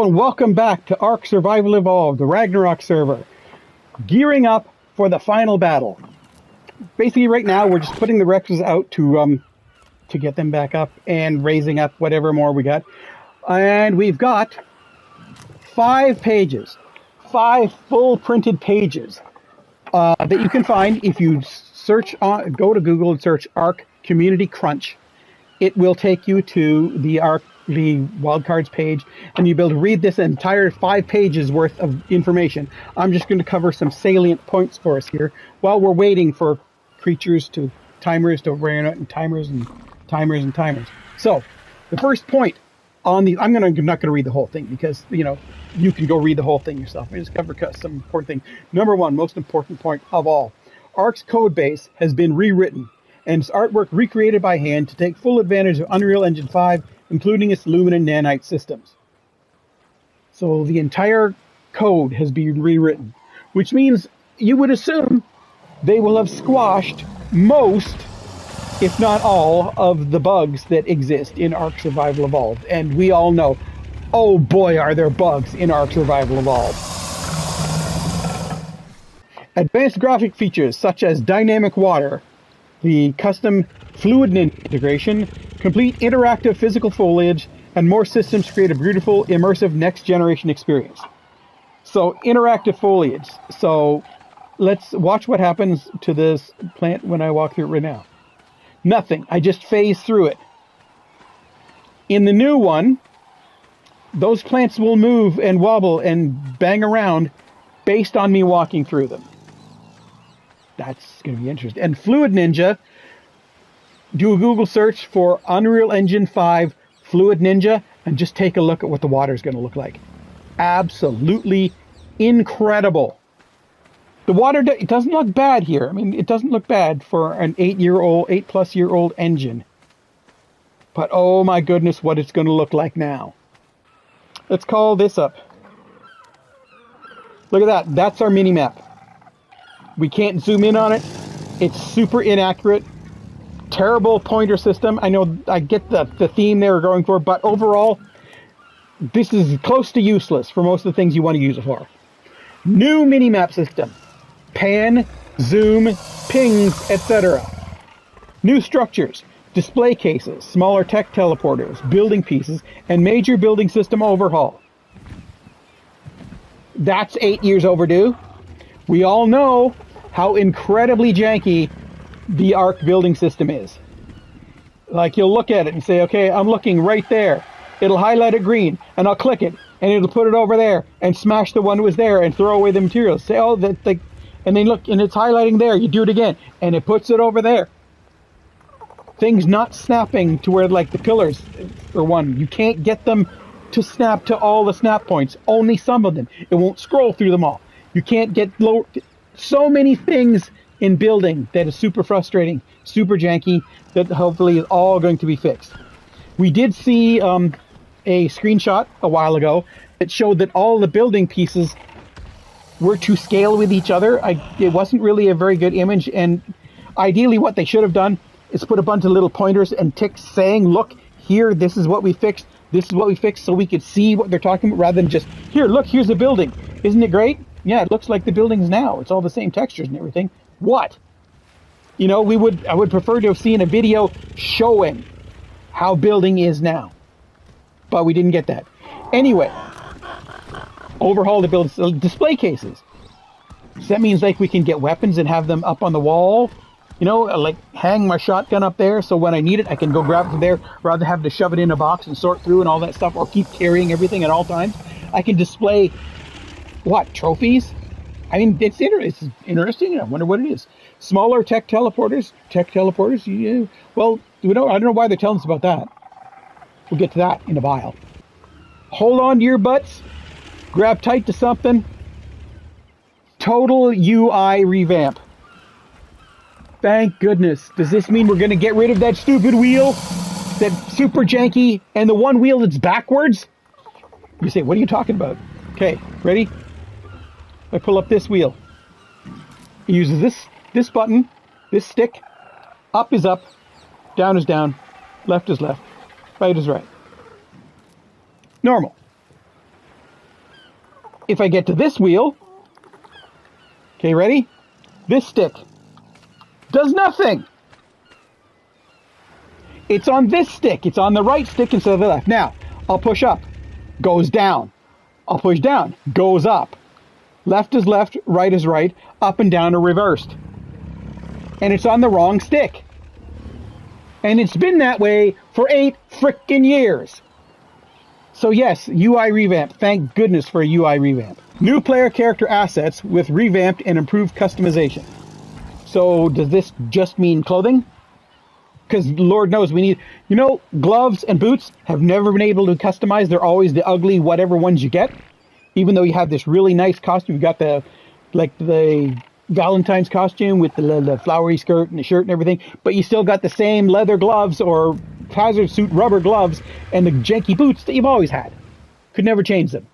and welcome back to Ark Survival Evolved, the Ragnarok server. Gearing up for the final battle. Basically right now we're just putting the Rexes out to get them back up and raising up whatever more we got. And we've got 5 pages, 5 full printed pages that you can find if you go to Google and search Ark Community Crunch. It will take you to the Ark wildcards page, and you'll be able to read this entire 5 pages worth of information. I'm just going to cover some salient points for us here while we're waiting for timers to run out, and timers. So the first point on the, I'm not going to read the whole thing because you can go read the whole thing yourself. I just cover some important things. Number 1, most important point of all, Ark's code base has been rewritten and its artwork recreated by hand to take full advantage of Unreal Engine 5, including its Lumen and Nanite systems. So the entire code has been rewritten, which means you would assume they will have squashed most, if not all, of the bugs that exist in Ark Survival Evolved. And we all know, oh boy, are there bugs in Ark Survival Evolved. Advanced graphic features such as dynamic water, the custom fluid integration, complete interactive physical foliage, and more systems create a beautiful, immersive next-generation experience. So, interactive foliage. So, let's watch what happens to this plant when I walk through it right now. Nothing. I just phase through it. In the new one, those plants will move and wobble and bang around based on me walking through them. That's going to be interesting. And Fluid Ninja, do a Google search for Unreal Engine 5 Fluid Ninja and just take a look at what the water is going to look like. Absolutely incredible. The water, it doesn't look bad here. I mean, it doesn't look bad for an 8+-year-old engine. But oh my goodness, what it's going to look like now. Let's call this up. Look at that. That's our mini-map. We can't zoom in on it. It's super inaccurate. Terrible pointer system. I know I get the theme they were going for, but overall, this is close to useless for most of the things you want to use it for. New mini-map system. Pan, zoom, pings, etc. New structures. Display cases, smaller tech teleporters, building pieces, and major building system overhaul. That's 8 years overdue. We all know how incredibly janky the Ark building system is. Like, you'll look at it and say, okay, I'm looking right there. It'll highlight it green, and I'll click it, and it'll put it over there, and smash the one that was there, and throw away the materials. Say, oh, and then look, and it's highlighting there. You do it again, and it puts it over there. Things not snapping to where, like, the pillars, for one, you can't get them to snap to all the snap points. Only some of them. It won't scroll through them all. You can't get low. So many things in building that is super frustrating, super janky, that hopefully is all going to be fixed. We did see a screenshot a while ago that showed that all the building pieces were to scale with each other. It wasn't really a very good image, and ideally what they should have done is put a bunch of little pointers and ticks saying, look, here, this is what we fixed, so we could see what they're talking about, rather than just, here, look, here's the building. Isn't it great? Yeah, it looks like the buildings now. It's all the same textures and everything. What? I would prefer to have seen a video showing how building is now. But we didn't get that. Anyway, overhaul the building display cases. So that means like we can get weapons and have them up on the wall. Like hang my shotgun up there so when I need it, I can go grab it from there rather than have to shove it in a box and sort through and all that stuff, or keep carrying everything at all times. I can display trophies? I mean, it's interesting. I wonder what it is. Smaller tech teleporters. Yeah. Well, I don't know why they're telling us about that. We'll get to that in a while. Hold on to your butts. Grab tight to something. Total UI revamp. Thank goodness. Does this mean we're going to get rid of that stupid wheel? That's super janky, and the one wheel that's backwards? You say, what are you talking about? Okay, ready? I pull up this wheel. It uses this button, this stick. Up is up, down is down, left is left, right is right. Normal. if I get to this wheel, okay, ready? This stick does nothing. It's on this stick. It's on the right stick instead of the left. Now, I'll push up, goes down. I'll push down, goes up. Left is left, right is right, up and down are reversed. And it's on the wrong stick. And it's been that way for 8 frickin' years. So yes, UI revamp. Thank goodness for a UI revamp. New player character assets with revamped and improved customization. So does this just mean clothing? Because Lord knows we need, gloves and boots have never been able to customize. They're always the ugly whatever ones you get. Even though you have this really nice costume, you've got the Valentine's costume with the flowery skirt and the shirt and everything, but you still got the same leather gloves or hazard suit rubber gloves and the janky boots that you've always had. Could never change them.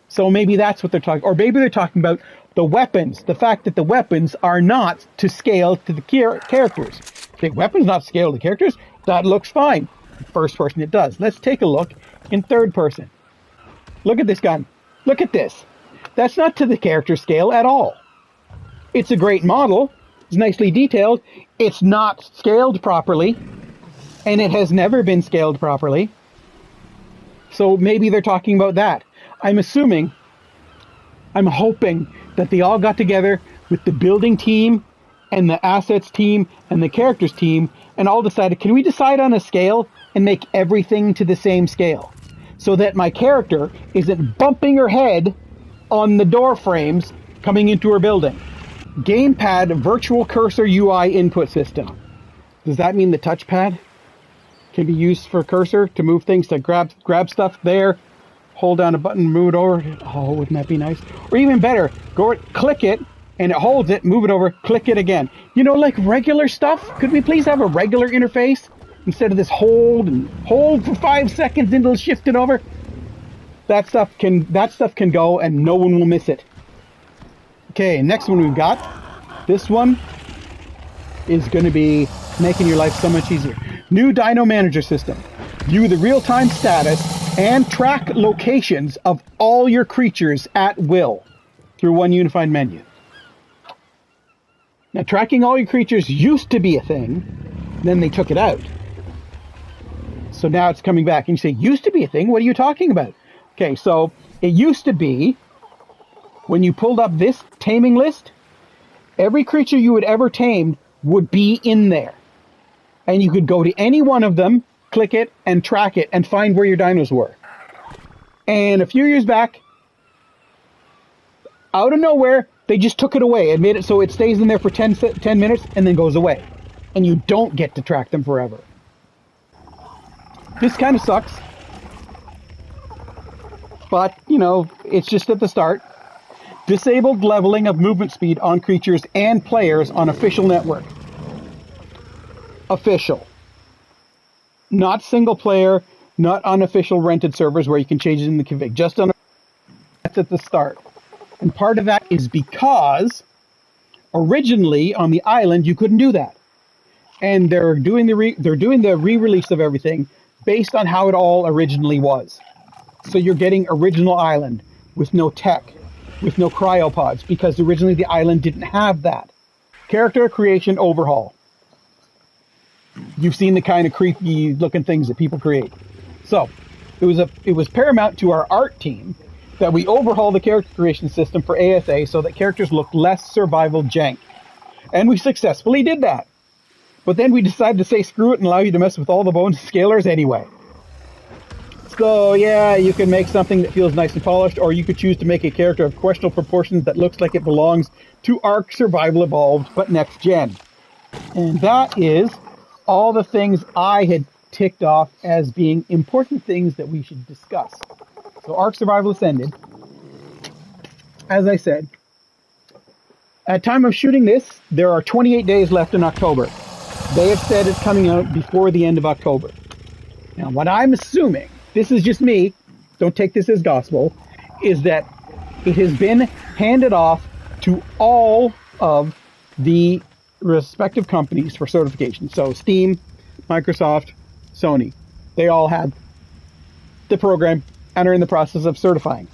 So maybe that's what they're talking, or maybe they're talking about the weapons, the fact that the weapons are not to scale to the characters. Okay, weapons not scale to the characters, that looks fine. First person it does. Let's take a look in third person. Look at this gun. Look at this. That's not to the character scale at all. It's a great model. It's nicely detailed. It's not scaled properly. And it has never been scaled properly. So maybe they're talking about that. I'm hoping that they all got together with the building team and the assets team and the characters team and all decided, can we decide on a scale and make everything to the same scale? So that my character isn't bumping her head on the door frames coming into her building. Gamepad virtual cursor UI input system. Does that mean the touchpad can be used for cursor to move things, to grab stuff there, hold down a button, move it over? Oh, wouldn't that be nice? Or even better, click it and it holds it, move it over, click it again. Like regular stuff. Could we please have a regular interface instead of this hold for 5 seconds and it'll shift it over? That stuff can go and no one will miss it. Okay, next one we've got. This one is going to be making your life so much easier. New Dino Manager system. View the real-time status and track locations of all your creatures at will through one unified menu. Now, tracking all your creatures used to be a thing, then they took it out. So now it's coming back. And you say, used to be a thing? What are you talking about? Okay, so it used to be, when you pulled up this taming list, every creature you had ever tamed would be in there. And you could go to any one of them, click it, and track it, and find where your dinos were. And a few years back, out of nowhere, they just took it away and made it so it stays in there for 10 minutes and then goes away. And you don't get to track them forever. This kind of sucks. But, it's just at the start. Disabled leveling of movement speed on creatures and players on official network. Official. Not single player, not unofficial rented servers where you can change it in the config. Just on that's at the start. And part of that is because originally on the island you couldn't do that. And they're doing the re-release of everything based on how it all originally was. So you're getting original island with no tech, with no cryopods, because originally the island didn't have that. Character creation overhaul. You've seen the kind of creepy looking things that people create. So it was paramount to our art team that we overhaul the character creation system for ASA so that characters look less survival jank. And we successfully did that. But then we decided to say screw it and allow you to mess with all the bones scalers anyway. So yeah, you can make something that feels nice and polished, or you could choose to make a character of questionable proportions that looks like it belongs to Ark Survival Evolved, but next gen. And that is all the things I had ticked off as being important things that we should discuss. So Ark Survival Ascended, as I said, at time of shooting this, there are 28 days left in October. They have said it's coming out before the end of October. Now, what I'm assuming, this is just me, don't take this as gospel, is that it has been handed off to all of the respective companies for certification. So Steam, Microsoft, Sony, they all have the program and are in the process of certifying.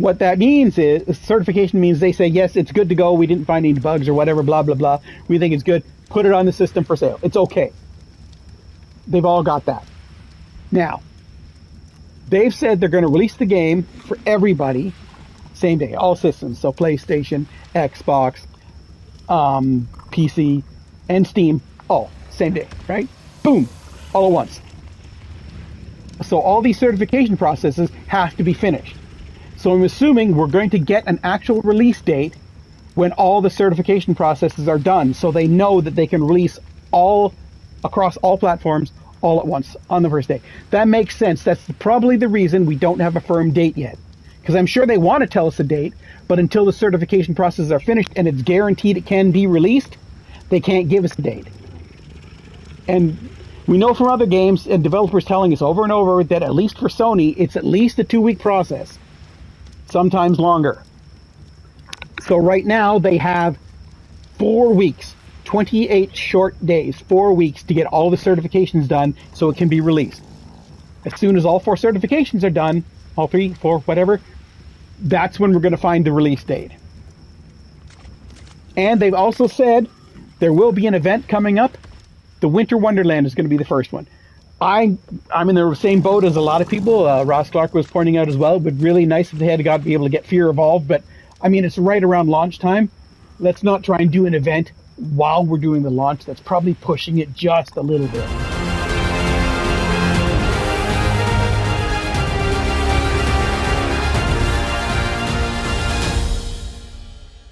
What that means is, certification means they say, yes, it's good to go. We didn't find any bugs or whatever, blah, blah, blah. We think it's good. Put it on the system for sale. It's okay. They've all got that. Now, they've said they're going to release the game for everybody same day, all systems. So PlayStation, Xbox, PC, and Steam, all same day, right? Boom, all at once. So all these certification processes have to be finished. So I'm assuming we're going to get an actual release date when all the certification processes are done, so they know that they can release all across all platforms all at once on the first day. That makes sense. That's probably the reason we don't have a firm date yet. Because I'm sure they want to tell us a date, but until the certification processes are finished and it's guaranteed it can be released, they can't give us a date. And we know from other games and developers telling us over and over that at least for Sony, it's at least a 2-week process, sometimes longer. So right now they have 4 weeks, 28 short days, 4 weeks to get all the certifications done so it can be released. As soon as all 4 certifications are done, all 3, 4, whatever, that's when we're going to find the release date. And they've also said there will be an event coming up. The Winter Wonderland is going to be the first one. I'm in the same boat as a lot of people. Ross Clark was pointing out as well. It would be really nice if they had got to be able to get Fear Evolved, but I mean, it's right around launch time. Let's not try and do an event while we're doing the launch. That's probably pushing it just a little bit.